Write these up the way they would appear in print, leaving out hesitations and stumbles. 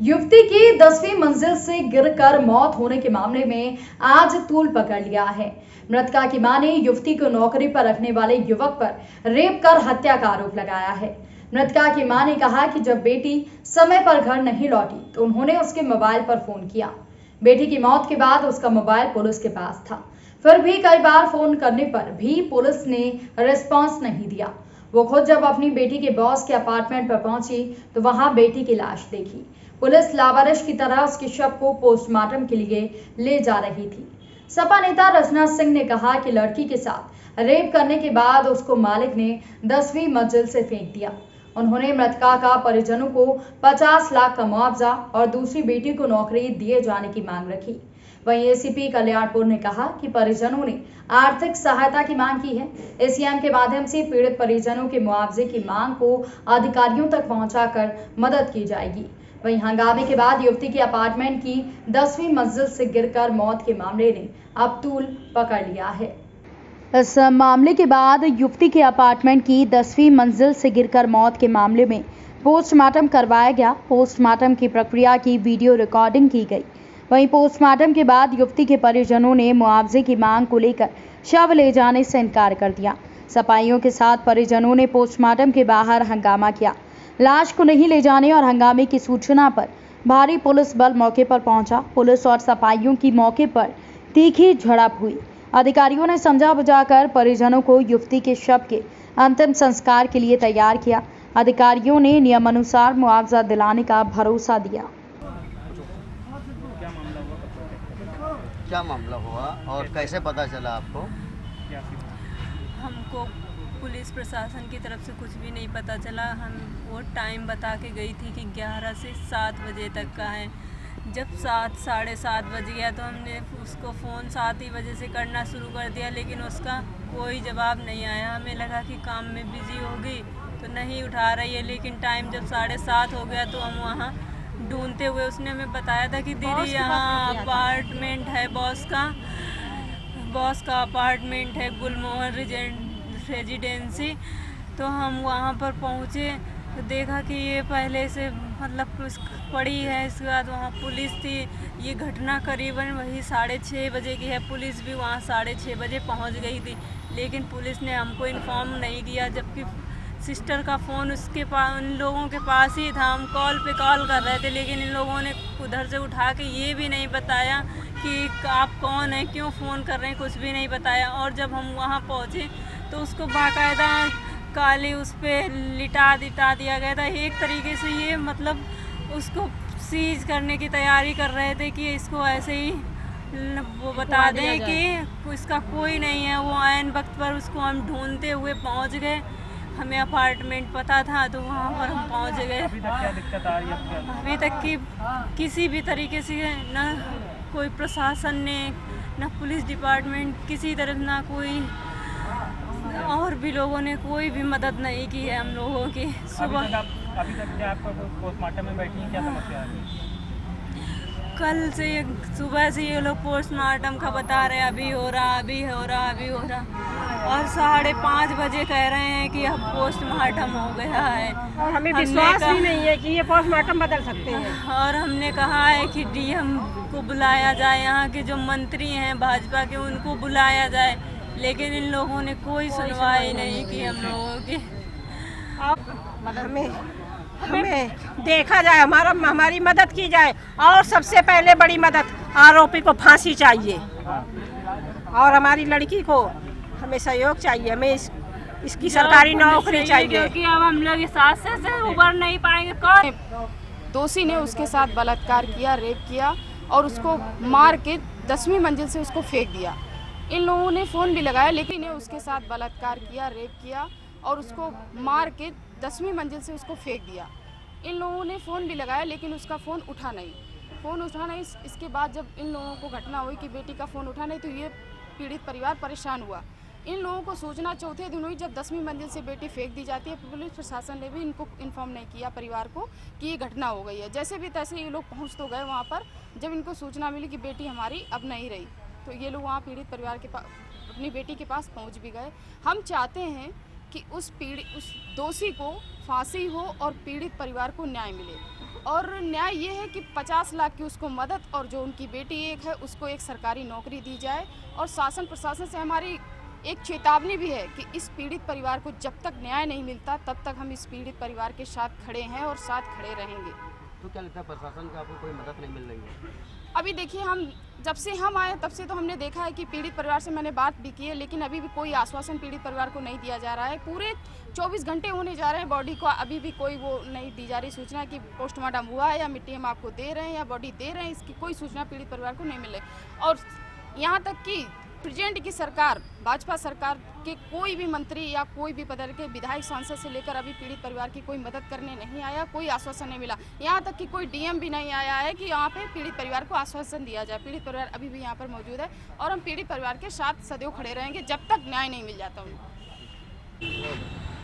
युवती की 10वीं मंजिल से गिरकर मौत होने के मामले में आज तूल पकड़ लिया है। मृतका की मां ने युवती को नौकरी पर रखने वाले युवक पर रेप कर हत्या का आरोप लगाया है। मृतका की मां ने कहा कि जब बेटी समय पर घर नहीं लौटी तो उन्होंने उसके मोबाइल पर फोन किया। बेटी की मौत के बाद उसका मोबाइल पुलिस के पास था, फिर भी कई बार फोन करने पर भी पुलिस ने रिस्पांस नहीं दिया। वो खुद जब अपनी बेटी के बॉस के अपार्टमेंट पर पहुंची तो वहां बेटी की लाश देखी। पुलिस लावारिश की तरह उसके शव को पोस्टमार्टम के लिए ले जा रही थी। सपा नेता रचना सिंह ने कहा कि लड़की के साथ रेप करने के बाद उसको मालिक ने 10वीं मंजिल से फेंक दिया। उन्होंने मृतका का परिजनों को 50 लाख का मुआवजा और दूसरी बेटी को नौकरी दिए जाने की मांग रखी। वहीं एसीपी कल्याणपुर ने कहा कि परिजनों ने आर्थिक सहायता की मांग की है। एसीएम के माध्यम से पीड़ित परिजनों के मुआवजे की मांग को अधिकारियों तक पहुंचाकर मदद की जाएगी। वहीं हंगामे के बाद युवती के अपार्टमेंट की 10वीं मंजिल से गिरकर मौत के मामले ने अब तूल पकड़ लिया है। इस मामले के बाद युवती के अपार्टमेंट की 10वीं मंजिल से गिरकर मौत के मामले में पोस्टमार्टम करवाया गया। पोस्टमार्टम की प्रक्रिया की वीडियो रिकॉर्डिंग की गई। वहीं पोस्टमार्टम के बाद युवती के परिजनों ने मुआवजे की मांग को लेकर शव ले जाने से इनकार कर दिया। सफाइयों के साथ परिजनों ने पोस्टमार्टम के बाहर हंगामा किया। लाश को नहीं ले जाने और हंगामे की सूचना पर भारी पुलिस बल मौके पर पहुंचा। पुलिस और सफाइयों की मौके पर तीखी झड़प हुई। अधिकारियों ने समझा बुझाकर परिजनों को युवती के शव के अंतिम संस्कार के लिए तैयार किया। अधिकारियों ने नियमानुसार मुआवजा दिलाने का भरोसा दिया। क्या मामला हुआ और कैसे पता चला आपको? हमको पुलिस प्रशासन की तरफ से कुछ भी नहीं पता चला। हम वो टाइम बता के गई थी कि 11 से 7 बजे तक का है। जब 7 साढ़े 7 बज गया तो हमने उसको फ़ोन 7 ही बजे से करना शुरू कर दिया, लेकिन उसका कोई जवाब नहीं आया। हमें लगा कि काम में बिजी होगी तो नहीं उठा रही है, लेकिन टाइम जब 7:30 हो गया तो हम वहाँ ढूंढते हुए उसने हमें बताया था कि दीदी यहाँ अपार्टमेंट है, बॉस का अपार्टमेंट है, गुलमोहर रेजिडेंसी। तो हम वहाँ पर पहुँचे तो देखा कि ये पहले से मतलब पड़ी है। इसके बाद वहाँ पुलिस थी। ये घटना करीबन वही 6:30 बजे की है। पुलिस भी वहाँ 6:30 बजे पहुँच गई थी, लेकिन पुलिस ने हमको इन्फॉर्म नहीं किया, जबकि सिस्टर का फ़ोन उसके पास, उन लोगों के पास ही था। हम कॉल पे कॉल कर रहे थे, लेकिन इन लोगों ने उधर से उठा के ये भी नहीं बताया कि आप कौन हैं, क्यों फ़ोन कर रहे हैं, कुछ भी नहीं बताया। और जब हम वहाँ पहुँचे तो उसको बाकायदा काली उस पर लिटा दिया गया था। एक तरीके से ये मतलब उसको सीज करने की तैयारी कर रहे थे कि इसको ऐसे ही वो बता दें कि इसका कोई नहीं है। वो ऐन वक्त पर उसको हम ढूंढते हुए पहुँच गए। हमें अपार्टमेंट पता था तो वहाँ पर हम पहुँच गए। अभी तक क्या दिक्कत आ रही है आपके? अभी तक कि किसी भी तरीके से ना कोई प्रशासन ने, ना पुलिस डिपार्टमेंट, किसी तरफ ना कोई और भी लोगों ने कोई भी मदद नहीं की है हम लोगों की। सुबह अभी तक क्या आपको पोस्टमार्टम में बैठी हैं, क्या समस्या आ रही है? कल से सुबह से ये लोग पोस्टमार्टम का बता रहे हैं, अभी हो रहा और 5:30 बजे कह रहे हैं कि अब पोस्टमार्टम हो गया है। और हमें विश्वास भी नहीं है कि ये पोस्टमार्टम बदल सकते हैं। और हमने कहा है कि डीएम को बुलाया जाए, यहाँ के जो मंत्री हैं भाजपा के उनको बुलाया जाए, लेकिन इन लोगों ने कोई सुनवाई नहीं की हम लोगों की। हमें देखा जाए, हमारी मदद की जाए, और सबसे पहले बड़ी मदद आरोपी को फांसी चाहिए और हमारी लड़की को हमें सहयोग चाहिए। हमें इसकी सरकारी नौकरी चाहिए, क्योंकि अब हम लोग इस हादसे से उबर नहीं पाएंगे। कौन दोषी ने उसके साथ बलात्कार किया, रेप किया और उसको मार के 10वीं मंजिल से उसको फेंक दिया। इन लोगों ने फ़ोन भी लगाया, लेकिन उसके साथ बलात्कार किया, रेप किया और उसको मार के 10वीं मंजिल से उसको फेंक दिया। इन लोगों ने फ़ोन भी लगाया, लेकिन उसका फ़ोन उठा नहीं। इसके बाद जब इन लोगों को घटना हुई कि बेटी का फ़ोन उठा नहीं, तो ये पीड़ित परिवार परेशान हुआ। इन लोगों को सूचना चौथे दिन हुई जब 10वीं मंजिल से बेटी फेंक दी जाती है। पुलिस प्रशासन ने भी इनको इन्फॉर्म नहीं किया परिवार को कि ये घटना हो गई है। जैसे भी तैसे ये लोग पहुँच तो गए वहाँ पर। जब इनको सूचना मिली कि बेटी हमारी अब नहीं रही, तो ये लोग वहाँ पीड़ित परिवार के पास, अपनी बेटी के पास पहुँच भी गए। हम चाहते हैं कि उस दोषी को फांसी हो और पीड़ित परिवार को न्याय मिले। और न्याय ये है कि 50 लाख की उसको मदद और जो उनकी बेटी एक है उसको एक सरकारी नौकरी दी जाए। और शासन प्रशासन से हमारी एक चेतावनी भी है कि इस पीड़ित परिवार को जब तक न्याय नहीं मिलता तब तक हम इस पीड़ित परिवार के साथ खड़े हैं और साथ खड़े रहेंगे। तो क्या लगता है प्रशासन को आपको कोई मदद नहीं मिल रही है? अभी देखिए, हम जब से हम आए तब से तो हमने देखा है कि पीड़ित परिवार से मैंने बात भी की है, लेकिन अभी भी कोई आश्वासन पीड़ित परिवार को नहीं दिया जा रहा है। पूरे 24 घंटे होने जा रहे हैं, बॉडी को अभी भी कोई वो नहीं दी जा रही सूचना कि पोस्टमार्टम हुआ है या मिट्टी हम आपको दे रहे हैं या बॉडी दे रहे हैं, इसकी कोई सूचना पीड़ित परिवार को नहीं मिल रही। और यहाँ तक कि प्रेजेंट की सरकार, भाजपा सरकार के कोई भी मंत्री या कोई भी पद के विधायक सांसद से लेकर अभी पीड़ित परिवार की कोई मदद करने नहीं आया, कोई आश्वासन नहीं मिला। यहाँ तक कि कोई डीएम भी नहीं आया है कि यहाँ पे पीड़ित परिवार को आश्वासन दिया जाए। पीड़ित परिवार अभी भी यहाँ पर मौजूद है और हम पीड़ित परिवार के साथ सदैव खड़े रहेंगे जब तक न्याय नहीं मिल जाता उनको।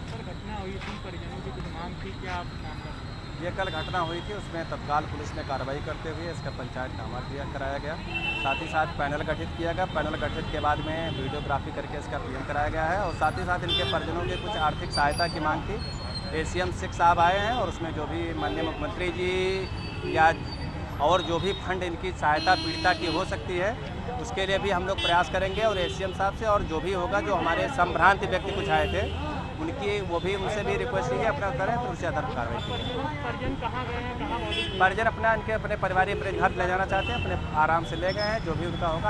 सर, घटना हुई थी, परिजनों की कुछ मांग थी, क्या आप मांग करते हैं? ये कल घटना हुई थी, उसमें तत्काल पुलिस ने कार्रवाई करते हुए इसका पंचायतनामा कराया गया। साथ ही साथ पैनल गठित किया गया। पैनल गठित के बाद में वीडियोग्राफी करके इसका पीएम कराया गया है। और साथ ही साथ इनके परिजनों की कुछ आर्थिक सहायता की मांग थी। ACM सिख साहब आए हैं और उसमें जो भी माननीय मुख्यमंत्री जी या और जो भी फंड इनकी सहायता पीड़िता की हो सकती है उसके लिए भी हम लोग प्रयास करेंगे। और ACM साहब से और जो भी होगा, जो हमारे संभ्रांत व्यक्ति कुछ आए थे उनकी, वो भी उनसे भी रिक्वेस्ट की है अपना करें तो उससे आधार कार्रवाई की। परिजन कहाँ गए हैं, कहाँ मौजूद हैं? परिजन अपने परिवार अपने घर ले जाना चाहते हैं, अपने आराम से ले गए हैं। जो भी उनका होगा